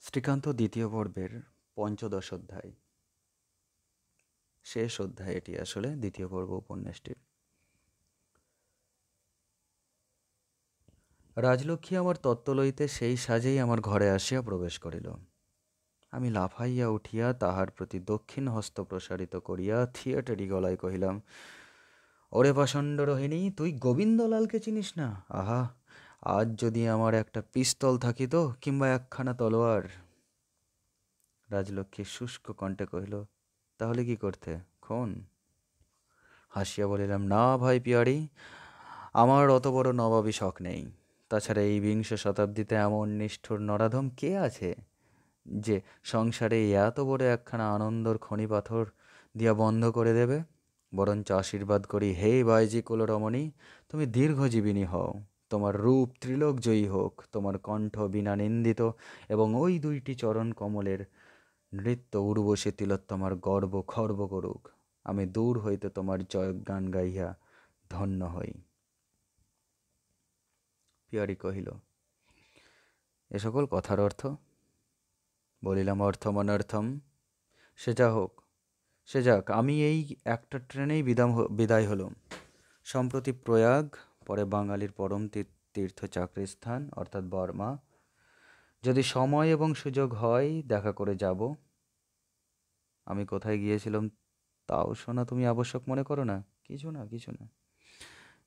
শ্রীকান্ত দ্বিতীয় পর্বের পঞ্চদশ অধ্যায়, শেষ অধ্যায় এটি আসলে দ্বিতীয় পর্ব উপন্যাসটির। রাজলক্ষ্মী আমার তত্ত্ব লইতে সেই সাজেই আমার ঘরে আসিয়া প্রবেশ করিল। আমি লাফাইয়া উঠিয়া তাহার প্রতি দক্ষিণ হস্ত প্রসারিত করিয়া থিয়েটারি গলায় কহিলাম, ওরে পাষণ্ড রোহিণী, তুই গোবিন্দলালকে চিনিস না? আহা, আজ যদি আমার একটা পিস্তল থাকিত কিংবা একখানা তলোয়ার। রাজলক্ষ্মী শুষ্ক কণ্ঠে কহিল, তাহলে কি করতে, খুন? হাসিয়া বলিলাম, না ভাই পিয়ারি, আমার অত বড় নবাবী শখ নেই। তাছাড়া এই বিংশ শতাব্দীতে এমন নিষ্ঠুর নরাধম কে আছে যে সংসারে এত বড় একখানা আনন্দর খনি পাথর দিয়া বন্ধ করে দেবে? বরঞ্চ আশীর্বাদ করি, হে বাইজি কুলরমণী, তুমি দীর্ঘজীবিনী হও, তোমার রূপ ত্রিলোকজয়ী হোক, তোমার কণ্ঠ বিনা নিন্দিত এবং ওই দুইটি চরণ কমলের নৃত্য উর্বশী তিলোত্তমার গর্ব খর্ব করুক। আমি দূর হইতে তোমার জয়গান গাইয়া ধন্য হই। পিয়ারি কহিল, এ সকল কথার অর্থ? বলিলাম, অর্থমনর্থম। সে যা হোক, সে যাক, আমি এই একটা ট্রেনেই বিদায় হলুম। সম্প্রতি প্রয়াগ, পরে বাঙালির পরম তীর্থ চাকরির স্থান অর্থাৎ বর্মা। যদি সময় এবং সুযোগ হয় দেখা করে যাব। আমি কোথায় গিয়েছিলাম তাও শোনা তুমি আবশ্যক মনে করো না? কিছু না, কিছু না।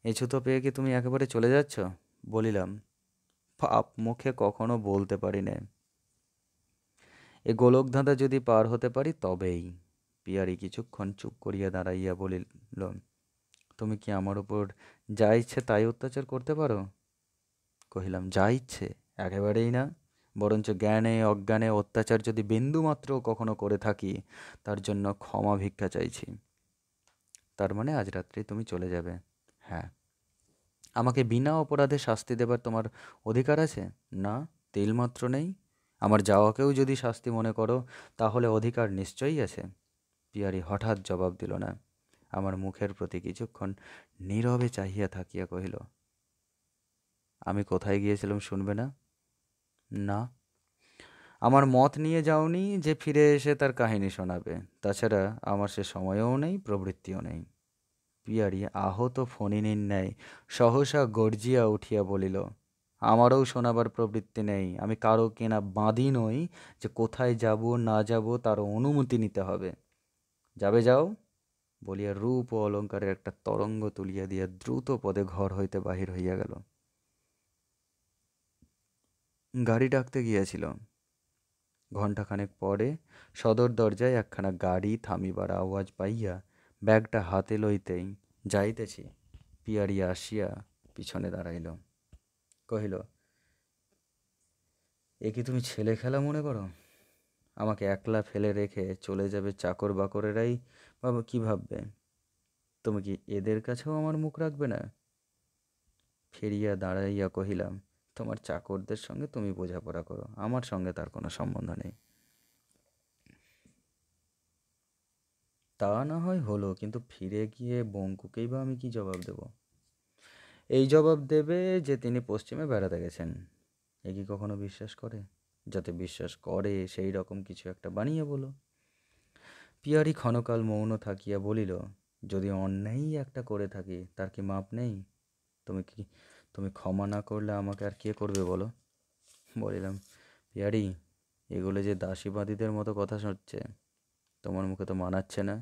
এই ছুতো পেয়ে কি তুমি একেবারে চলে যাচ্ছ? বলিলাম, পাপ মুখে কখনো বলতে পারি নে। এ গোলকধাঁধা যদি পার হতে পারি তবেই। পিয়ারি কিছুক্ষণ চুপ করিয়া দাঁড়াইয়া বলিল, তুমি কি আমার উপর যা ইচ্ছে তাই অত্যাচার করতে পারো? কহিলাম, যা ইচ্ছে? একেবারেই না। বরঞ্চ জ্ঞানে অজ্ঞানে অত্যাচার যদি বিন্দুমাত্র কখনো করে থাকি, তার জন্য ক্ষমা ভিক্ষা চাইছি। তার মানে আজ রাত্রে তুমি চলে যাবে? হ্যাঁ। আমাকে বিনা অপরাধে শাস্তি দেবার তোমার অধিকার আছে? না, তিলমাত্র নেই। আমার যাওয়াকেও যদি শাস্তি মনে করো তাহলে অধিকার নিশ্চয়ই আছে। পিয়ারি হঠাৎ জবাব দিল না। আমার মুখের প্রতি কিছুক্ষণ নীরবে চাহিয়া থাকিয়া কহিল, আমি কোথায় গিয়েছিলাম শুনবে না? না। আমার মত নিয়ে যাওনি যে ফিরে এসে তার কাহিনী শোনাবে। তাছাড়া আমার সে সময়ও নেই, প্রবৃত্তিও নেই। পিয়ারি আহত ফণিনীর ন্যায় সহসা গর্জিয়া উঠিয়া বলিল, আমারও শোনাবার প্রবৃত্তি নেই। আমি কারো কেনা বাঁধি নই যে কোথায় যাব না যাব তার অনুমতি নিতে হবে। যাবে যাও, বলিয়া রূপ ও অলঙ্কারের একটা তরঙ্গ তুলিয়া দিয়া দ্রুত পদে ঘর হইতে বাহির হইয়া গেল। গাড়ি ডাকতে গিয়াছিল। ঘণ্টাখানেক পরে সদর দরজায় একখানা গাড়ি থামিবার আওয়াজ পাইয়া ব্যাগটা হাতে লইতেই যাইতেছি, পিয়ারি আসিয়া পিছনে দাঁড়াইল। কহিল, এ কি তুমি ছেলে খেলা মনে করো? আমাকে একলা ফেলে রেখে চলে যাবে? চাকর বাকরেরাই বাবা কি ভাববে? তুমি কি এদের কাছেও আমার মুখ রাখবে না? ফিরিয়া দাঁড়াইয়া কহিলাম, তোমার চাকরদের সঙ্গে তুমি বোঝাপড়া করো, আমার সঙ্গে তার কোনো সম্বন্ধ নেই। তা না হয় হলো, কিন্তু ফিরে গিয়ে বঙ্কুকেই বা আমি কি জবাব দেব? এই জবাব দেবে যে তিনি পশ্চিমে বেড়াতে গেছেন। এ কি কখনো বিশ্বাস করে? যাতে বিশ্বাস করে সেই রকম কিছু একটা বানিয়ে বলো। পিয়ারি ক্ষণকাল মৌন থাকিয়া বলিল, যদি অন্যায়ই একটা করে থাকি তার কি মাপ নেই? তুমি ক্ষমা না করলে আমাকে আর কে করবে বলো? বলিলাম, পিয়ারি, এগুলো যে দাসীবাদীদের মতো কথা শুনছে, তোমার মুখে তো মানাচ্ছে না।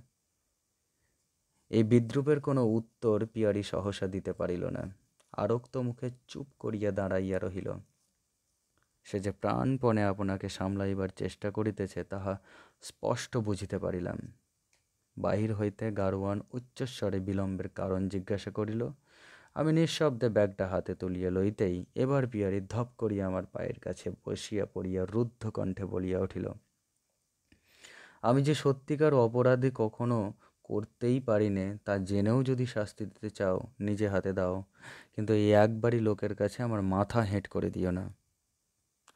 এই বিদ্রূপের কোনো উত্তর পিয়ারি সহসা দিতে পারিল না। আরক্ত মুখে চুপ করিয়া দাঁড়াইয়া রহিল। সে যে প্রাণপণে আপনাকে সামলাইবার চেষ্টা করিতেছে তাহা স্পষ্ট বুঝিতে পারিলাম। বাহির হইতে গারোয়ান উচ্চস্বরে বিলম্বের কারণ জিজ্ঞাসা করিল। আমি নিঃশব্দে ব্যাগটা হাতে তুলিয়া লইতেই এবার পিয়ারি ধপ করিয়া আমার পায়ের কাছে বসিয়া পড়িয়া রুদ্ধ কণ্ঠে বলিয়া উঠিল, আমি যে সত্যিকার অপরাধী কখনো করতেই পারি নে, তা জেনেও যদি শাস্তি দিতে চাও নিজে হাতে দাও, কিন্তু এই একবারই লোকের কাছে আমার মাথা হেঁট করে দিও না।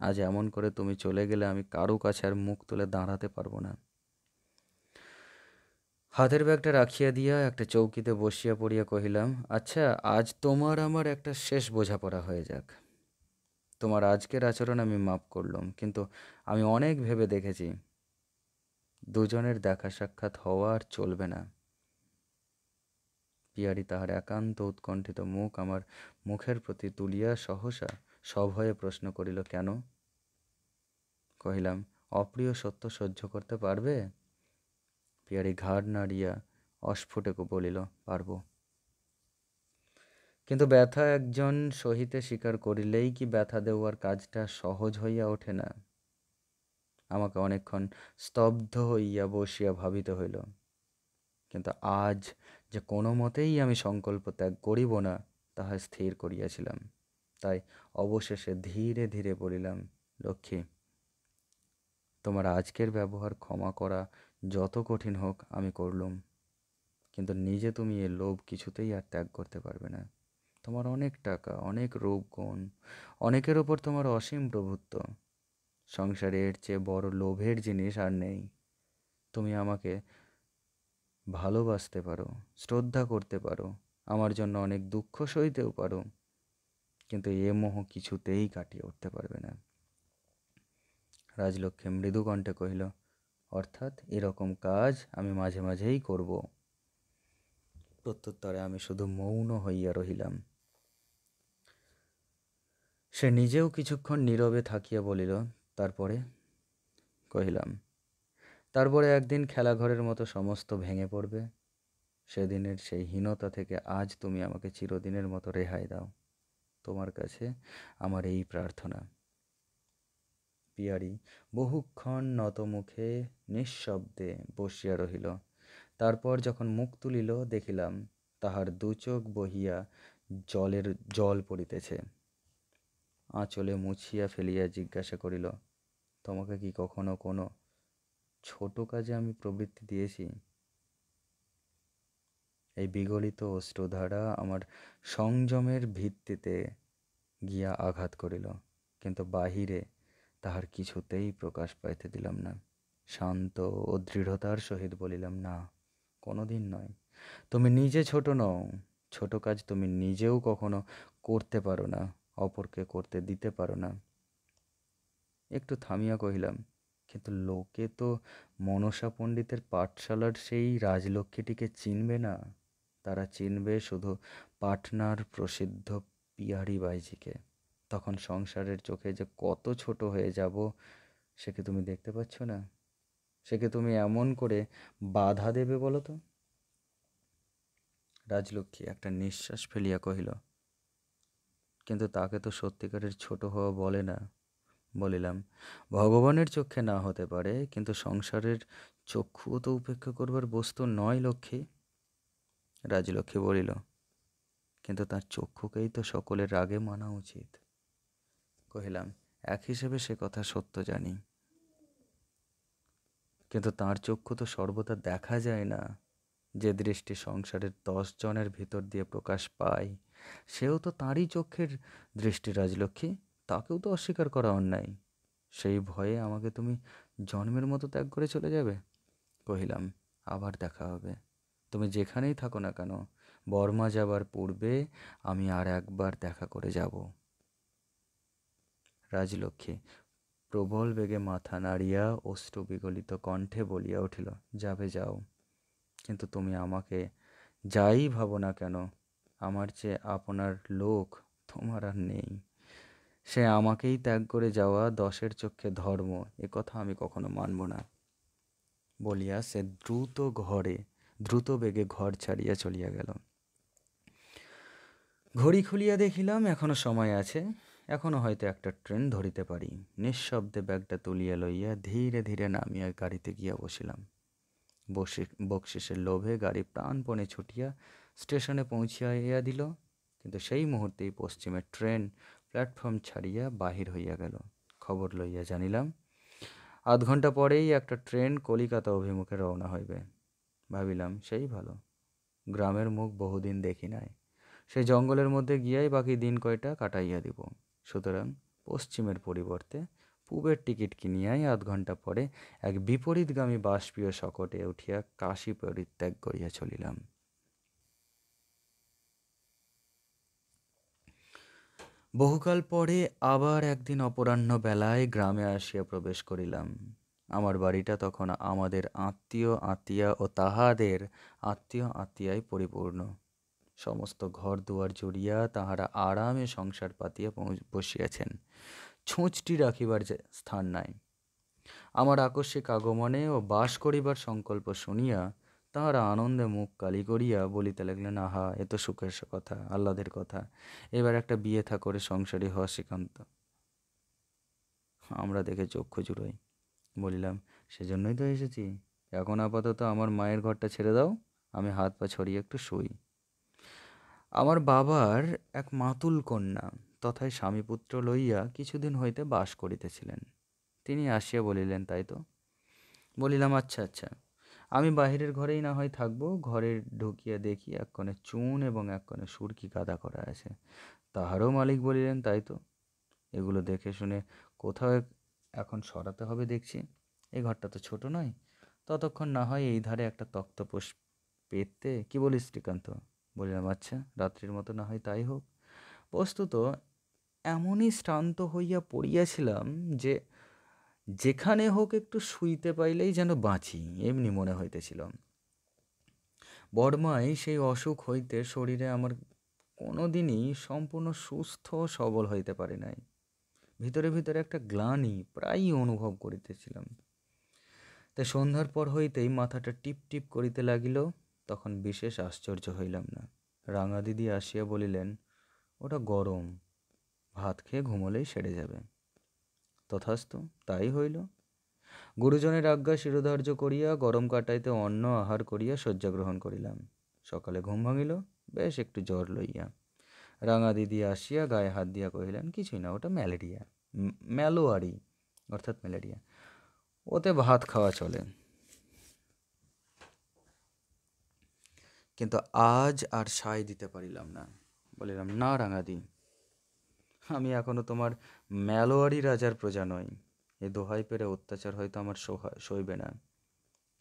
আজ এমন করে তুমি চলে গেলে আমি কারো কাছে আর মুখ তুলে দাঁড়াতে পারবো না। হাতের ব্যাগটা রাখিয়া দিয়া একটা চৌকিতে বসিয়া পড়িয়া কহিলাম, আচ্ছা, আজ তোমার আমার একটা শেষ বোঝাপড়া হয়ে যাক। তোমার আজকের আচরণ আমি মাপ করলাম, কিন্তু আমি অনেক ভেবে দেখেছি দুজনের দেখা সাক্ষাৎ হওয়া আর চলবে না। পিয়ারি তাহার একান্ত উৎকণ্ঠিত মুখ আমার মুখের প্রতি তুলিয়া সহসা সভয়ে প্রশ্ন করিল, কেন? কহিলাম, অপ্রিয় সত্য সহ্য করতে পারবে? পিয়ারি ঘাড় নাড়িয়া অস্ফুটে বলিল, পারব। কিন্তু ব্যথা একজন সহিতে স্বীকার করিলেই কি ব্যথা দেওয়ার কাজটা সহজ হইয়া ওঠে না? আমাকে অনেকক্ষণ স্তব্ধ হইয়া বসিয়া ভাবিতে হইল, কিন্তু আজ যে কোনো মতেই আমি সংকল্প ত্যাগ করিব না তাহা স্থির করিয়াছিলাম। তাই অবশেষে ধীরে ধীরে বলিলাম, লক্ষ্মী, তোমার আজকের ব্যবহার ক্ষমা করা যত কঠিন হোক আমি করলুম, কিন্তু নিজে তুমি এ লোভ কিছুতেই আর ত্যাগ করতে পারবে না। তোমার অনেক টাকা, অনেক রূপগুণ, অনেকের ওপর তোমার অসীম প্রভুত্ব। সংসারে এর চেয়ে বড় লোভের জিনিস আর নেই। তুমি আমাকে ভালোবাসতে পারো, শ্রদ্ধা করতে পারো, আমার জন্য অনেক দুঃখ সইতেও পারো, কিন্তু এ মোহ কিছুতেই কাটিয়ে উঠতে পারবে না। রাজলক্ষ্মী মৃদু কণ্ঠে কহিল, অর্থাৎ এরকম কাজ আমি মাঝে মাঝেই করব। প্রত্যুত্তরে আমি শুধু মৌন হইয়া রহিলাম। সে নিজেও কিছুক্ষণ নীরবে থাকিয়া বলিল, তারপরে? কহিলাম, তারপরে একদিন খেলাঘরের মতো সমস্ত ভেঙে পড়বে। সেদিনের সেই হীনতা থেকে আজ তুমি আমাকে চিরদিনের মতো রেহাই দাও। তোমার কাছে আমার এই প্রার্থনা। পিয়ারি বহুক্ষণ নতমুখে নিঃশব্দে বসিয়া রহিল। তারপর যখন মুখ তুলিল, দেখিলাম তাহার দু চোখ বহিয়া জল পড়িতেছে। আঁচলে মুছিয়া ফেলিয়া জিজ্ঞাসা করিল, তোমাকে কি কখনো কোনো ছোট কাজে আমি প্রবৃত্তি দিয়েছি? এই বিগলিত অশ্রুধারা আমার সংযমের ভিত্তিতে গিয়া আঘাত করিল, কিন্তু বাহিরে তাহার কিছুতেই প্রকাশ পাইতে দিলাম না। শান্ত ও দৃঢ়তার সহিত বলিলাম, না, কোনোদিন নয়। তুমি নিজে ছোট নও। ছোট কাজ তুমি নিজেও কখনো করতে পারো না, অপরকে করতে দিতে পারো না। একটু থামিয়া কহিলাম, কিন্তু লোকে তো মনসা পণ্ডিতের পাঠশালার সেই রাজলক্ষ্মীটিকে চিনবে না। তারা চিনবে শুধু পাটনার প্রসিদ্ধ পিয়ারি বাইজিকে। তখন সংসারের চোখে যে কত ছোট হয়ে যাব সে কি তুমি দেখতে পাচ্ছ না? সে কি তুমি এমন করে বাধা দেবে বলো তো? রাজলক্ষ্মী একটা নিঃশ্বাস ফেলিয়া কহিল, কিন্তু তাকে তো সত্যিকারের ছোট হওয়া বলে না। বলিলাম, ভগবানের চক্ষে না হতে পারে, কিন্তু সংসারের চক্ষুও তো উপেক্ষা করবার বস্তু নয় লক্ষ্মী। রাজলক্ষ্মী বলিল, কিন্তু তার চক্ষুকেই তো সকলের রাগে মানা উচিত। কহিলাম, এক হিসেবে সে কথা সত্য জানি, কিন্তু তার চক্ষু তো সর্বদা দেখা যায় না। যে দৃষ্টি সংসারের 10 জনের ভিতর দিয়ে প্রকাশ পায় সেও তো তাঁরই চক্ষের দৃষ্টি রাজলক্ষ্মী। তাকেও তো অস্বীকার করা অন্যায়। সেই ভয়ে আমাকে তুমি জন্মের মতো ত্যাগ করে চলে যাবে? কহিলাম, আবার দেখা হবে। তুমি যেখানেই থাকো না কেন, বর্মা যাবার পূর্বে আমি আর একবার দেখা করে যাব। রাজলক্ষ্মী প্রবল বেগে মাথা নাড়িয়া অশ্রু বিগলিত কণ্ঠে বলিয়া উঠিল, যাবে যাও, কিন্তু তুমি আমাকে যাই ভাবো না কেন, আমার চেয়ে আপনার লোক তোমার আর নেই। সে আমাকেই ত্যাগ করে যাওয়া 10-এর চক্ষে ধর্ম, এ কথা আমি কখনো মানব না। বলিয়া সে দ্রুত বেগে ঘর ছাড়িয়া চলিয়া গেল। ঘড়ি খুলিয়া দেখিলাম এখনো সময় আছে, এখনো হয়তো একটা ট্রেন ধরিতে পারি। নিঃশব্দে ব্যাগটা তুলিয়া লইয়া ধীরে ধীরে নামিয়া গাড়িতে গিয়া বসিলাম। বকশিসের লোভে গাড়ি প্রাণপণে ছুটিয়া স্টেশনে পৌঁছিয়া দিল, কিন্তু সেই মুহূর্তেই পশ্চিমের ট্রেন প্ল্যাটফর্ম ছাড়িয়া বাহির হইয়া গেল। খবর লইয়া জানিলাম 8 ঘন্টা পরেই একটা ট্রেন কলিকাতা অভিমুখে রওনা হইবে। ভাবিলাম, সেই ভালো, গ্রামের মুখ বহুদিন দেখি নাই। সেই জঙ্গলের মধ্যে গিয়াই বাকি দিন কয়টা কাটাইয়া দিব। সুতরাং পশ্চিমের পরিবর্তে পূবের টিকিট কিনিয়াই 8 ঘন্টা পরে এক বিপরীতগামী বাষ্পীয় শকটে উঠিয়া কাশী পরিত্যাগ করিয়া চলিলাম। বহুকাল পরে আবার একদিন অপরাহ্ন বেলায় গ্রামে আসিয়া প্রবেশ করিলাম। আমার বাড়িটা তখন আমাদের আত্মীয় আত্মীয়া ও তাহাদের আত্মীয় আত্মীয়ায় পরিপূর্ণ। সমস্ত ঘর দুয়ার জুড়িয়া তাহারা আরামে সংসার পাতিয়া বসিয়াছেন। ছুঁচটি রাখিবার স্থান নাই। আমার আকস্মিক আগমনে ও বাস করিবার সংকল্প শুনিয়া তাহারা আনন্দে মুখ কালি করিয়া বলিতে লাগলেন, আহা, এ তো সুখের কথা, আহ্লাদের কথা, এবার একটা বিয়ে থা করে সংসারী হওয়া শ্রীকান্ত। আমরা দেখে চক্ষু জুড়াই। বলিলাম, সেজন্যই তো এসেছি। এখন আপাতত আমার মায়ের ঘরটা ছেড়ে দাও, আমি হাত পা ছড়িয়ে একটু শুই। আমার বাবার এক মাতুল কন্যা তথায় স্বামীপুত্র লইয়া কিছুদিন হইতে বাস করিতেছিলেন। তিনি আসিয়া বলিলেন, তাই তো? বলিলাম, আচ্ছা আচ্ছা, আমি বাহিরের ঘরেই না হয় থাকবো। ঘরে ঢুকিয়া দেখি এক কোণে চুন এবং এক কোণে সুরকি কাদা করা আছে। তাহারও মালিক বলিলেন, তাই তো, এগুলো দেখে শুনে কোথাও এখন সরাতে হবে দেখছি। এই ঘরটা তো ছোট নয়, ততক্ষণ না হয় এই ধারে একটা তক্তপোষ পেতে, কি বলিস শ্রীকান্ত? বলিলাম, আচ্ছা, রাত্রির মতো না হয় তাই হোক। বস্তুত এমনই শ্রান্ত হইয়া পড়িয়াছিলাম যে যেখানে হোক একটু শুইতে পাইলেই যেন বাঁচি, এমনি মনে হইতেছিল। বড়মাই সেই অসুখ হইতে শরীরে আমার কোনো দিনই সম্পূর্ণ সুস্থ সবল হইতে পারে নাই। ভিতরে ভিতরে একটা গ্লানি প্রায়ই অনুভব করিতেছিলাম। তাই সন্ধ্যার পর হইতেই মাথাটা টিপ টিপ করিতে লাগিল। তখন বিশেষ আশ্চর্য হইলাম না। রাঙা দিদি আসিয়া বলিলেন, ওটা গরম, ভাত খেয়ে ঘুমোলেই সেরে যাবে। তথাস্তু তাই হইল। গুরুজনের আজ্ঞা শিরোধার্য করিয়া গরম কাটাইতে অন্ন আহার করিয়া শয্যা গ্রহণ করিলাম। সকালে ঘুম ভাঙিল, বেশ একটু জ্বর লইয়া। রাঙা দিদি আসিয়া গায়ে হাত দিয়া কহিলেন, কিছুই না, ওটা ম্যালেরিয়া, ম্যালোয়ারি অর্থাৎ ম্যালেরিয়া, ওতে ভাত খাওয়া চলে। কিন্তু আজ আর সায় দিতে পারিলাম না। বলিলাম, না রাঙাদি, আমি এখনো তোমার ম্যালোয়ারি রাজার প্রজা নই। এ দোহাই পেরে অত্যাচার হয়তো আমার সইবে না।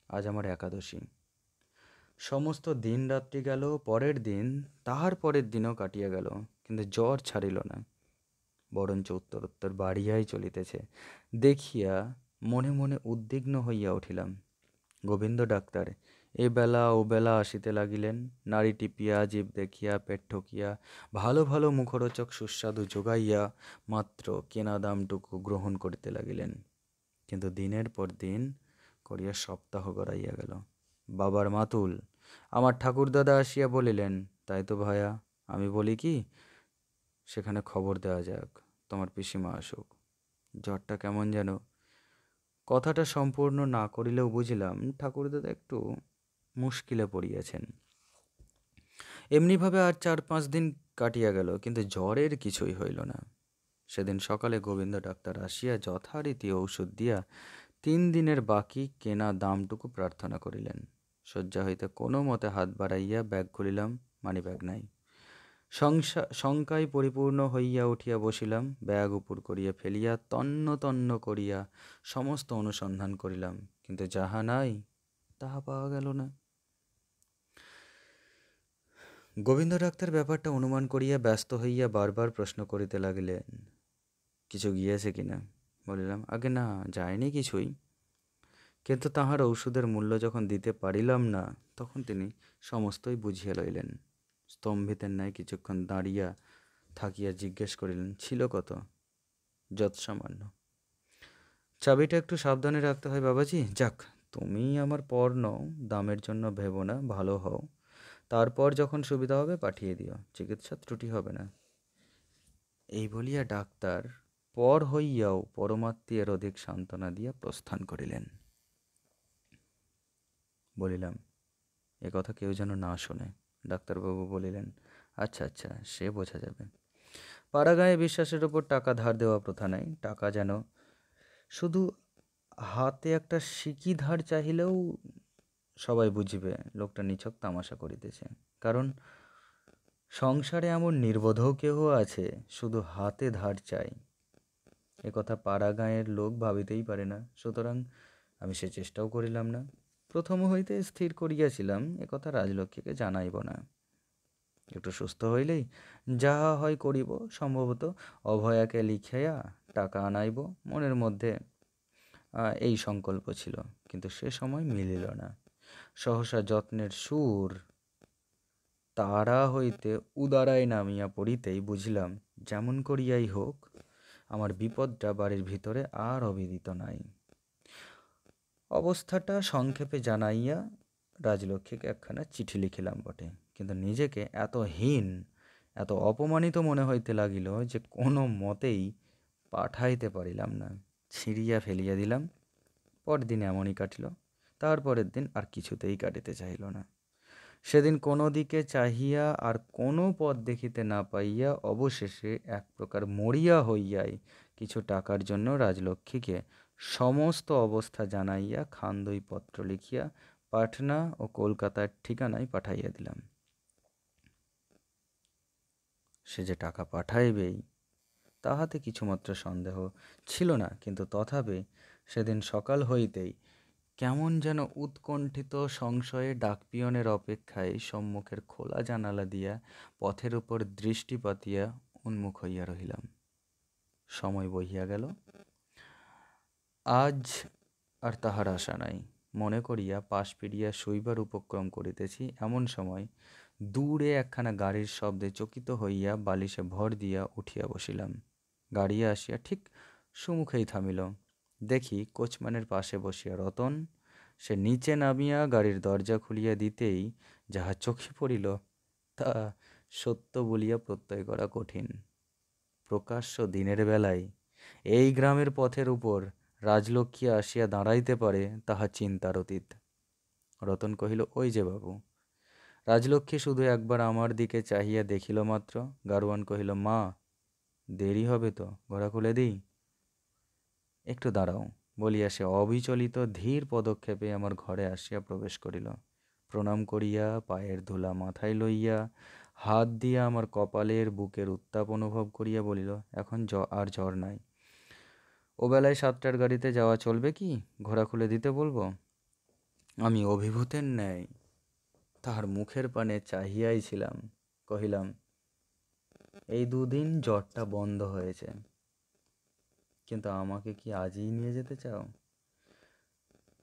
আজ আমার একাদশী। সমস্ত দিন রাত্রি গেল, পরের দিন তাহার পরের দিনও কাটিয়া গেল, কিন্তু জ্বর ছাড়িল না, বরঞ্চ উত্তরোত্তর বাড়িয়াই চলিতেছে। দেখিয়া মনে মনে উদ্বিগ্ন হইয়া উঠিলাম। গোবিন্দ ডাক্তার এ বেলা ও বেলা আসিতে লাগিলেন। নাড়ি টিপিয়া, জীব দেখিয়া, পেট ঠকিয়া, ভালো ভালো মুখরোচক সুস্বাদু যোগাইয়া মাত্র কেনা দামটুকু গ্রহণ করিতে লাগিলেন। কিন্তু দিনের পর দিন করিয়া সপ্তাহ গড়াইয়া গেল। বাবার মাতুল আমার ঠাকুরদাদা আসিয়া বলিলেন, তাই তো ভায়া, আমি বলি কি, সেখানে খবর দেওয়া যাক, তোমার পিসিমা আসুক। জ্বরটা কেমন যেন। কথাটা সম্পূর্ণ না করিলেও বুঝিলাম ঠাকুরদাদা একটু মুশকিলে পড়িয়াছেন। এমনিভাবে আর 4-5 দিন কাটিয়া গেল, কিন্তু জ্বরের কিছুই হইল না। সেদিন সকালে গোবিন্দ ডাক্তার আসিয়া যথারীতি ঔষধ দিয়া 3 দিনের বাকি কেনা দামটুকু প্রার্থনা করিলেন। শয্যা হইতে কোনো মতে হাত বাড়াইয়া ব্যাগ খুলিলাম, মানি ব্যাগ নাই। শঙ্কায় পরিপূর্ণ হইয়া উঠিয়া বসিলাম। ব্যাগ উপর করিয়া ফেলিয়া তন্ন তন্ন করিয়া সমস্ত অনুসন্ধান করিলাম, কিন্তু যাহা নাই তাহা পাওয়া গেল না। গোবিন্দ ডাক্তার ব্যাপারটা অনুমান করিয়া ব্যস্ত হইয়া বারবার প্রশ্ন করিতে লাগিলেন, কিছু গিয়েছে কিনা? বলিলাম, আগে না, যায়নি কিছুই। কিন্তু তাহার ঔষধের মূল্য যখন দিতে পারিলাম না, তখন তিনি সমস্তই বুঝিয়া লইলেন। স্তম্ভিতের ন্যায় কিছুক্ষণ দাঁড়িয়া থাকিয়া জিজ্ঞেস করিলেন, ছিল কত? যৎসামান্য। চাবিটা একটু সাবধানে রাখতে হয় বাবাজি। যাক, তুমি আমার পর নও, দামের জন্য ভেবো না, ভালো হও, তারপর যখন সুবিধা হবে পাঠিয়ে দিও, চিকিৎসা ত্রুটি হবে না। এই বলিয়া ডাক্তার পর হইয়াও পরমাত্মীয়ের অধিক সান্ত্বনা দিয়া প্রস্থান করিলেন। বলিলাম, এ কথা কেউ যেন না শোনে। ডাক্তারবাবু বলিলেন, আচ্ছা আচ্ছা, সে বোঝা যাবে। পাড়াগাঁয়ে বিশ্বাসের ওপর টাকা ধার দেওয়া প্রথা নাই। টাকা যেন শুধু হাতে একটা সিকি ধার চাহিলেও সবাই বুঝিবে লোকটা নিছক তামাশা করিতেছে। কারণ সংসারে এমন নির্বোধও কেহ আছে, শুধু হাতে ধার চায়। একথা পাড়া গাঁয়ের লোক ভাবিতেই পারে না। সুতরাং আমি সে চেষ্টাও করিলাম না। প্রথম হইতে স্থির করিয়াছিলাম একথা রাজলক্ষ্মীকে জানাইব না। একটু সুস্থ হইলেই যাহা হয় করিব। সম্ভবত অভয়াকে লিখাইয়া টাকা আনাইব, মনের মধ্যে এই সংকল্প ছিল। কিন্তু সে সময় মিলিল না। সহসা যত্নের সুর তারা হইতে উদারায় নামিয়া পড়িতেই বুঝিলাম, যেমন করিয়াই হোক আমার বিপদটা বাড়ির ভিতরে আর অবিদিত নাই। অবস্থাটা সংক্ষেপে জানাইয়া রাজলক্ষ্মীকে একখানা চিঠি লিখিলাম বটে, কিন্তু নিজেকে এত হীন, এত অপমানিত মনে হইতে লাগিল যে কোনো মতেই পাঠাইতে পারিলাম না। ছিঁড়িয়া ফেলিয়া দিলাম। পরদিন এমনই কাটিল। তারপরের দিন আর কিছুতেই কাটিতে চাহিল না। সেদিন কোনো দিকে চাহিয়া আর কোনো পথ দেখিতে না পাইয়া অবশেষে এক প্রকার মরিয়া হইয়াই কিছু টাকার জন্য রাজলক্ষ্মীকে সমস্ত অবস্থা জানাইয়া খান্দই পত্র লিখিয়া পাটনা ও কলকাতার ঠিকানায় পাঠাইয়া দিলাম। সে যে টাকা পাঠাইবেই তাহাতে কিছুমাত্র সন্দেহ ছিল না, কিন্তু তথাপি সেদিন সকাল হইতেই কেমন যেন উৎকণ্ঠিত সংশয়ে ডাকপিয়নের অপেক্ষায় সম্মুখের খোলা জানালা দিয়া পথের উপর দৃষ্টি পাতিয়া উন্মুখ হইয়া রহিলাম। সময় বহিয়া গেল। আজ আর তাহার আশা নাই মনে করিয়া পাশ ফিরিয়া শৈবার উপক্রম করিতেছি, এমন সময় দূরে একখানা গাড়ির শব্দে চকিত হইয়া বালিশে ভর দিয়া উঠিয়া বসিলাম। গাড়ি আসিয়া ঠিক সুমুখেই থামিল। দেখি কোচম্যানের পাশে বসিয়া রতন। সে নিচে নামিয়া গাড়ির দরজা খুলিয়া দিতেই যাহা চোখে পড়িল তা সত্য বলিয়া প্রত্যয় করা কঠিন। প্রকাশ্য দিনের বেলায় এই গ্রামের পথের উপর রাজলক্ষ্মী আসিয়া দাঁড়াইতে পারে তাহা চিন্তার অতীত। রতন কহিল, ওই যে বাবু। রাজলক্ষ্মী শুধু একবার আমার দিকে চাহিয়া দেখিল মাত্র। গাড়োয়ান কহিল, মা, দেরি হবে তো, ঘোড়া খুলে দিই? একটু দাঁড়াও বলিয়া সে অবিচলিত ধীর পদক্ষেপে আমার ঘরে আসিয়া প্রবেশ করিল। প্রণাম করিয়া পায়ের ধুলা মাথায় লইয়া হাত দিয়া আমার কপালের বুকের উত্তাপ অনুভব করিয়া বলিল, এখন আর জ্বর নাই। ও বেলায় 7টার গাড়িতে যাওয়া চলবে কি? ঘোড়া খুলে দিতে বলবো? আমি অভিভূতের ন্যায় তাহার মুখের পানে চাহিয়াই ছিলাম। কহিলাম, এই 2 দিন জ্বরটা বন্ধ হয়েছে, কিন্তু আমাকে কি আজই নিয়ে যেতে চাও?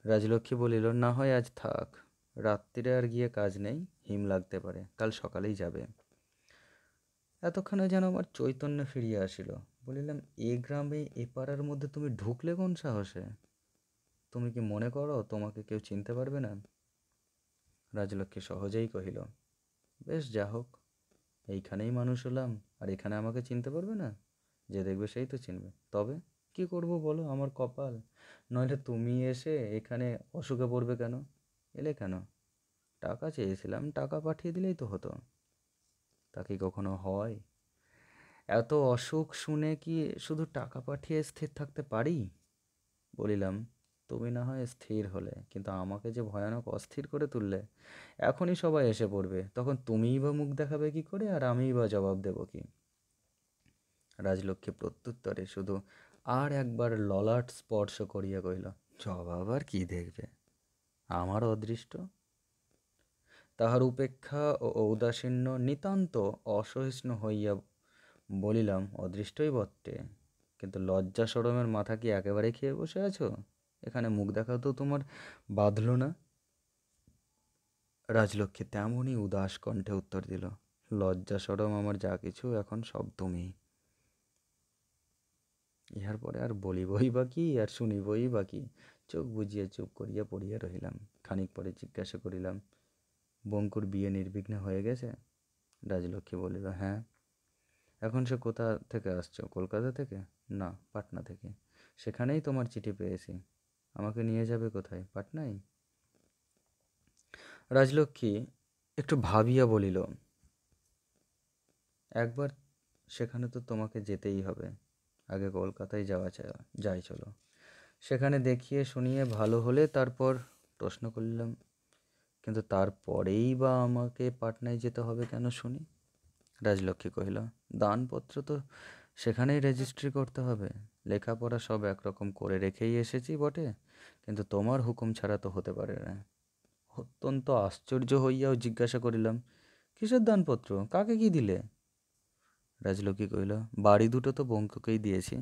রাজলক্ষ্মী বলিল, না হয় আজ থাক, রাত্রিরে আর গিয়ে কাজ নেই, হিম লাগতে পারে, কাল সকালেই যাবে। এতক্ষণে যেন আমার চৈতন্য ফিরিয়া আসিল। বলিলাম, এ গ্রামে এ পাড়ার মধ্যে তুমি ঢুকলে কোন সাহসে? তুমি কি মনে করো তোমাকে কেউ চিনতে পারবে না? রাজলক্ষ্মী সহজেই কহিল, বেশ, যা হোক, এইখানেই মানুষ হলাম, আর এখানে আমাকে চিনতে পারবে না? যে দেখবে সেই তো চিনবে। তবে কি করব বলো, আমার কপাল। নইলে তুমি এসে এখানে অসুখে পড়বে কেন? এলে কেন? টাকা চেয়েছিলাম, টাকা পাঠিয়ে দিলেই তো হতো। তা কি কখনো হয়? এত অসুখ শুনে কি শুধু টাকা পাঠিয়ে স্থির থাকতে পারি? বলিলাম, তুমি না হয় স্থির হলে, কিন্তু আমাকে যে ভয়ানক অস্থির করে তুললে। এখনই সবাই এসে পড়বে, তখন তুমিই বা মুখ দেখাবে কি করে, আর আমিই বা জবাব দেব কি? রাজলক্ষ্মী প্রত্যুত্তরে শুধু আর একবার ললাট স্পর্শ করিয়া কহিল, জবাব আর কি দেখবে, আমার অদৃষ্ট। তাহার উপেক্ষা ও ঔদাসীন্য নিতান্ত অসহিষ্ণু হইয়া বলিলাম, অদৃষ্টই বটে, কিন্তু লজ্জা শরমের মাথা কি একেবারে খেয়ে বসে আছো? এখানে মুখ দেখাও তো তোমার বাঁধল না? রাজলক্ষ্মী তেমনই উদাস কণ্ঠে উত্তর দিল, লজ্জা শরম আমার যা কিছু, এখন সব তুমি। ইহার পরে আর বলিবই বা কি, আর শুনিবই বা কি? চোখ বুজিয়া চুপ করিয়া পড়িয়া রহিলাম। খানিক পরে জিজ্ঞাসা করিলাম, বঙ্কুর বিয়ে নির্বিঘ্নে হয়ে গেছে? রাজলক্ষ্মী বলিল, হ্যাঁ। এখন সে কোথা থেকে আসছো? কলকাতা থেকে? না, পাটনা থেকে। সেখানেই তোমার চিঠি পেয়েছি। আমাকে নিয়ে যাবে কোথায়? পাটনায়? রাজলক্ষ্মী একটু ভাবিয়া বলিল, একবার সেখানে তো তোমাকে যেতেই হবে। আগে কলকাতায় যাই চলো। সেখানে দেখিয়ে শুনিয়ে ভালো হলে তারপর। প্রশ্ন করলাম, কিন্তু তারপরেই বা আমাকে পাটনায় যেতে হবে কেন শুনি? রাজলক্ষ্মী কহিল, দানপত্র তো সেখানেই রেজিস্ট্রি করতে হবে। লেখাপড়া সব একরকম করে রেখেই এসেছি বটে, কিন্তু তোমার হুকুম ছাড়া তো হতে পারে না। অত্যন্ত আশ্চর্য হইয়াও জিজ্ঞাসা করিলাম, কিসের দানপত্র? কাকে কি দিলে? রাজলক্ষ্মী কহিল, বাড়ি দুটো তো বঙ্কুকেই দিয়েছি,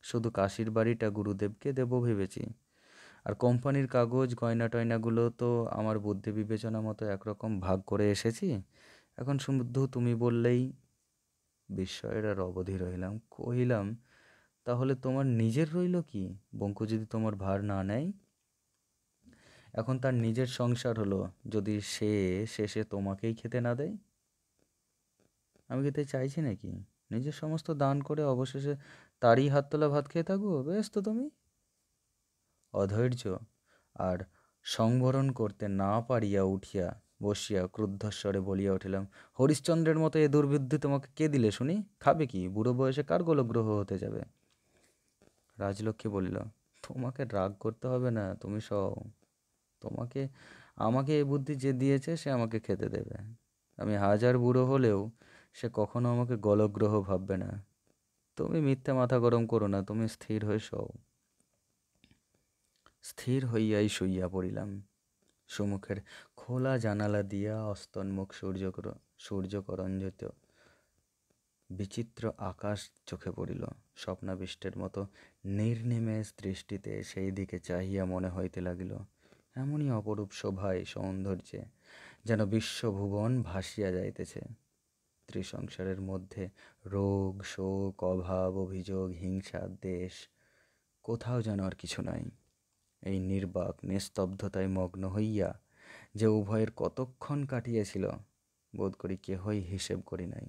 শুধু কাশির বাড়িটা গুরুদেবকে দেবো ভেবেছি। আর কোম্পানির কাগজ গয়না টয়নাগুলো তো আমার বুদ্ধি বিবেচনা মতো একরকম ভাগ করে এসেছি। এখন শুধু তুমি বললেই। বিস্ময়ের আর অবধি রহিলাম। কহিলাম, তাহলে তোমার নিজের রইল কি? বঙ্কু যদি তোমার ভার না নেয়? এখন তার নিজের সংসার হলো, যদি সে শেষে তোমাকেই খেতে না দেয়? আমি কি তাই চাইছি নাকি? নিজের সমস্ত দান করে অবশেষে তারই হাত তোলা ভাত খেয়ে থাকবো? বেশ তো তুমি। অধৈর্য আর সংবরণ করতে না পারিয়া উঠিয়া বসিয়া ক্রুদ্ধস্বরে বলিয়া উঠিলাম, হরিশ্চন্দ্রের মতো এ দুর্বুদ্ধি তোমাকে কে দিলে শুনি? খাবে কি? বুড়ো বয়সে কার গোলগ্রহ হতে যাবে? রাজলক্ষ্মী বলিল, তোমাকে রাগ করতে হবে না, তুমি সও। তোমাকে আমাকে এই বুদ্ধি যে দিয়েছে সে আমাকে খেতে দেবে। আমি হাজার বুড়ো হলেও সে কখনো আমাকে গলগ্রহ ভাববে না। তুমি মিথ্যে মাথা গরম করো না, তুমি স্থির হয়ে শও। স্থির হইয়াই শুইয়া পড়িলাম। সুমুখের খোলা জানালা দিয়া অস্তন্মুখ সূর্যকরঞ্জিত বিচিত্র আকাশ চোখে পড়িল। স্বপ্নাবিষ্টের মতো নির্নিমেষ দৃষ্টিতে সেই দিকে চাহিয়া মনে হইতে লাগিল, এমনই অপরূপ শোভায় সৌন্দর্যে যেন বিশ্বভুবন ভাসিয়া যাইতেছে। ত্রিসংসারের মধ্যে রোগ, শোক, অভাব, অভিযোগ, হিংসা, দেশ, কোথাও যেন আর কিছু নাই। এই নির্বাক নিস্তব্ধতায় মগ্ন হইয়া যে উভয়ের কতক্ষণ কাটিয়েছিল, বোধ করি কেহই হিসেব করি নাই।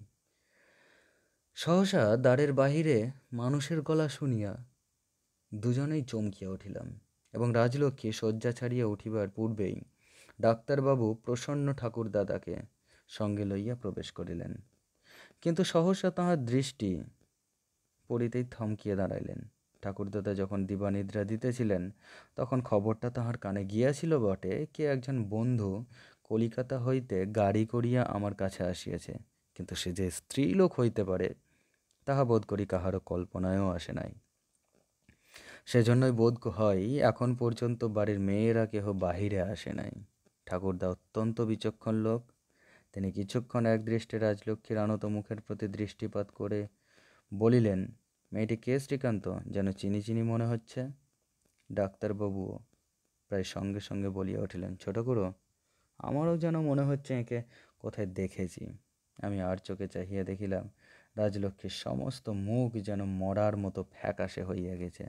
সহসা দ্বারের বাহিরে মানুষের গলা শুনিয়া দুজনেই চমকিয়া উঠিলাম, এবং রাজলক্ষ্মী শয্যা ছাড়িয়া উঠিবার পূর্বেই ডাক্তারবাবু প্রসন্ন ঠাকুরদাদাকে সঙ্গে লইয়া প্রবেশ করিলেন। কিন্তু সহসা তাহার দৃষ্টি পড়িতেই থমকিয়া দাঁড়াইলেন। ঠাকুরদাদা যখন দিবানিদ্রা দিতেছিলেন তখন খবরটা তাহার কানে গিয়াছিল বটে, কে একজন বন্ধু কলিকাতা হইতে গাড়ি করিয়া আমার কাছে আসিয়াছে, কিন্তু সে যে স্ত্রীলোক হইতে পারে তাহা বোধ করি কাহারও কল্পনায়ও আসে নাই। সেজন্যই বোধ হয় এখন পর্যন্ত বাড়ির মেয়েরা কেহ বাহিরে আসে নাই। ঠাকুরদা অত্যন্ত বিচক্ষণ লোক। তিনি কিছুক্ষণ একদৃষ্টে রাজলক্ষ্মীর আনত মুখের প্রতি দৃষ্টিপাত করে বলিলেন, মেয়েটি কে শ্রীকান্ত? যেন চিনি চিনি মনে হচ্ছে। ডাক্তারবাবুও প্রায় সঙ্গে সঙ্গে বলিয়া উঠিলেন, ছোট করো, আমারও যেন মনে হচ্ছে একে কোথায় দেখেছি। আমি আর চোখে চাহিয়া দেখিলাম রাজলক্ষ্মীর সমস্ত মুখ যেন মরার মতো ফ্যাকাশে হইয়া গেছে।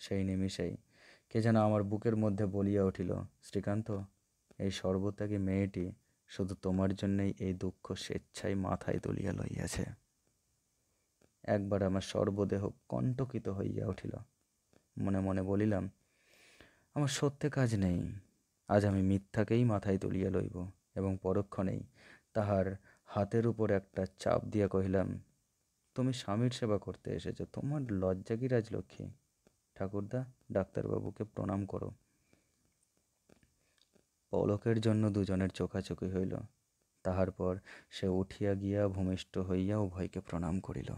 সেই নিমিষেই কে যেন আমার বুকের মধ্যে বলিয়া উঠিল, শ্রীকান্ত, এই সর্বত্যাগী মেয়েটি শুধু তোমার জন্যই এই দুঃখ স্বেচ্ছায় মাথায় তুলিয়া লইয়াছে। একবার আমার সর্বদেহ কণ্টকিত হইয়া উঠিল। মনে মনে বলিলাম, আমার সত্যে কাজ নেই, আজ আমি মিথ্যাকেই মাথায় তুলিয়া লইব। এবং পরক্ষণেই তাহার হাতের উপর একটা চাপ দিয়া কহিলাম, তুমি স্বামীর সেবা করতে এসেছো, তোমার লজ্জা কি রাজলক্ষ্মী? ঠাকুরদা, ডাক্তারবাবুকে প্রণাম করো। পলকের জন্য দুজনের চোখাচোখি হইল। তাহার পর সে উঠিয়া গিয়া ভূমিষ্ঠ হইয়া উভয়কে প্রণাম করিল।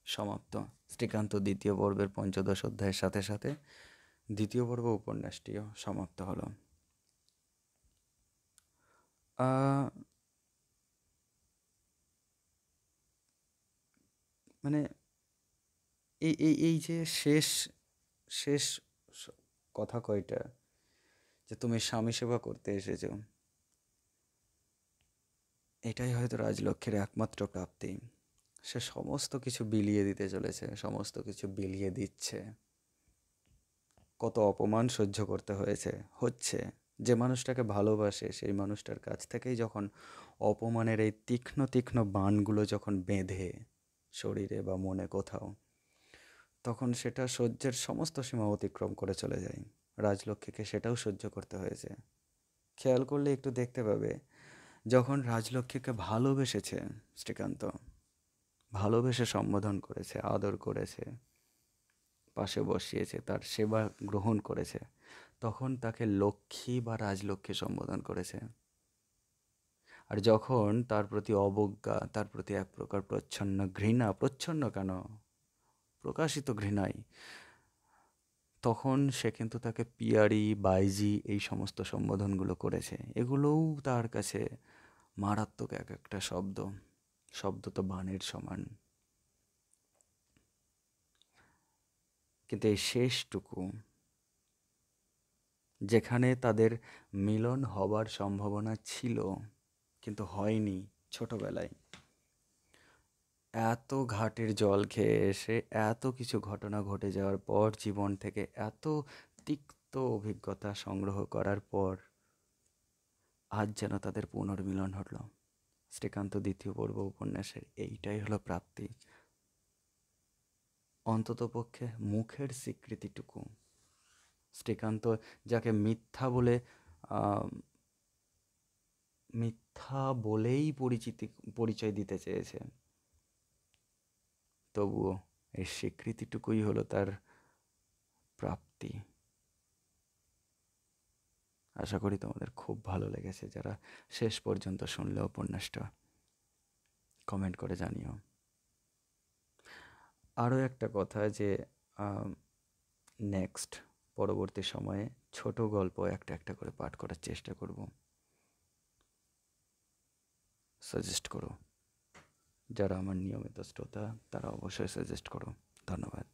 সমাপ্ত। শ্রীকান্ত দ্বিতীয় পর্বের ৫ম অধ্যায়ের সাথে সাথে দ্বিতীয় পর্ব উপন্যাসটিও সমাপ্ত হলো। মানে এই এই এই যে শেষ শেষ কথা কয়টা, যে তুমি স্বামী সেবা করতে এসেছো, এটাই হয়তো রাজলক্ষ্মীর একমাত্র প্রাপ্তি। সে সমস্ত কিছু বিলিয়ে দিতে চলেছে, সমস্ত কিছু বিলিয়ে দিচ্ছে। কত অপমান সহ্য করতে হচ্ছে। যে মানুষটাকে ভালোবাসে সেই মানুষটার কাছ থেকেই যখন অপমানের এই তীক্ষ্ণ তীক্ষ্ণ বাণগুলো যখন বেঁধে শরীরে বা মনে কোথাও, তখন সেটা সহ্যের সমস্ত সীমা অতিক্রম করে চলে যায়। রাজলক্ষ্মীকে সেটাও সহ্য করতে হয়েছে। খেয়াল করলে একটু দেখতে পাবে, যখন রাজলক্ষ্মীকে ভালোবেসেছে শ্রীকান্ত, ভালোবেসে সম্বোধন করেছে, আদর করেছে, পাশে বসিয়েছে, তার সেবা গ্রহণ করেছে, তখন তাকে লক্ষ্মী বা রাজলক্ষ্মী সম্বোধন করেছে। আর যখন তার প্রতি অবজ্ঞা, তার প্রতি এক প্রকার প্রচ্ছন্ন ঘৃণা, প্রচ্ছন্ন কেন, প্রকাশিত ঘৃণাই তখন সে কিন্তু তাকে পিয়ারি, বাইজি এই সমস্ত সম্বোধনগুলো করেছে। এগুলোও তার কাছে মারাত্মক এক একটা শব্দ। শব্দ তো বাণের সমান। কিন্তু এই শেষটুকু, যেখানে তাদের মিলন হবার সম্ভাবনা ছিল কিন্তু হয়নি ছোটবেলায়, এত ঘাটের জল খেয়ে এসে এত কিছু ঘটনা ঘটে যাওয়ার পর, জীবন থেকে এত তিক্ত অভিজ্ঞতা সংগ্রহ করার পর আজ যেন তাদের পুনর্মিলন হলো। শ্রীকান্ত দ্বিতীয় পর্ব উপন্যাসের এইটাই হলো প্রাপ্তি। অন্ততপক্ষে মুখের স্বীকৃতিটুকু। শ্রীকান্ত যাকে মিথ্যা বলে মিথ্যা বলেই পরিচয় দিতে চেয়েছে, তবুও এই স্বীকৃতিটুকুই হলো তার প্রাপ্তি। আশা করি তোমাদের খুব ভালো লেগেছে। যারা শেষ পর্যন্ত শুনলে উপন্যাসটা, কমেন্ট করে জানিও। আরও একটা কথা যে নেক্সট পরবর্তী সময়ে ছোট গল্প একটা একটা করে পাঠ করার চেষ্টা করব। সাজেস্ট করো, যারা আমার নিয়মিত শ্রোতা তারা অবশ্যই সাজেস্ট করো। ধন্যবাদ।